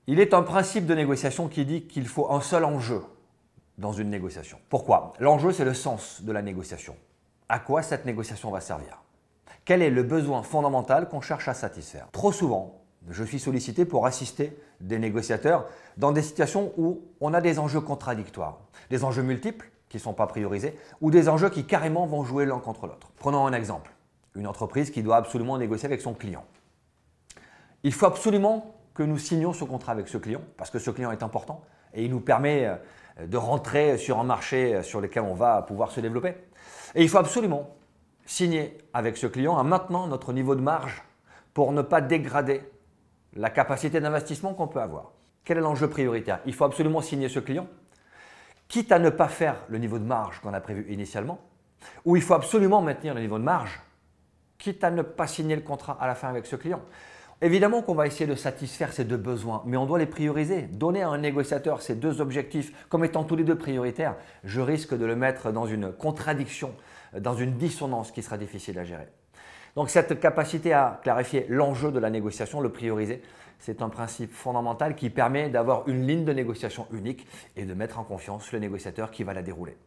Il est un principe de négociation qui dit qu'il faut un seul enjeu dans une négociation. Pourquoi? L'enjeu, c'est le sens de la négociation. À quoi cette négociation va servir? Quel est le besoin fondamental qu'on cherche à satisfaire? Trop souvent, je suis sollicité pour assister des négociateurs dans des situations où on a des enjeux contradictoires, des enjeux multiples qui ne sont pas priorisés ou des enjeux qui carrément vont jouer l'un contre l'autre. Prenons un exemple, une entreprise qui doit absolument négocier avec son client. Il faut absolument que nous signions ce contrat avec ce client parce que ce client est important et il nous permet de rentrer sur un marché sur lequel on va pouvoir se développer. Et il faut absolument signer avec ce client en maintenant notre niveau de marge pour ne pas dégrader la capacité d'investissement qu'on peut avoir. Quel est l'enjeu prioritaire? Il faut absolument signer ce client, quitte à ne pas faire le niveau de marge qu'on a prévu initialement, ou il faut absolument maintenir le niveau de marge, quitte à ne pas signer le contrat à la fin avec ce client. Évidemment qu'on va essayer de satisfaire ces deux besoins, mais on doit les prioriser. Donner à un négociateur ces deux objectifs comme étant tous les deux prioritaires, je risque de le mettre dans une contradiction, dans une dissonance qui sera difficile à gérer. Donc cette capacité à clarifier l'enjeu de la négociation, le prioriser, c'est un principe fondamental qui permet d'avoir une ligne de négociation unique et de mettre en confiance le négociateur qui va la dérouler.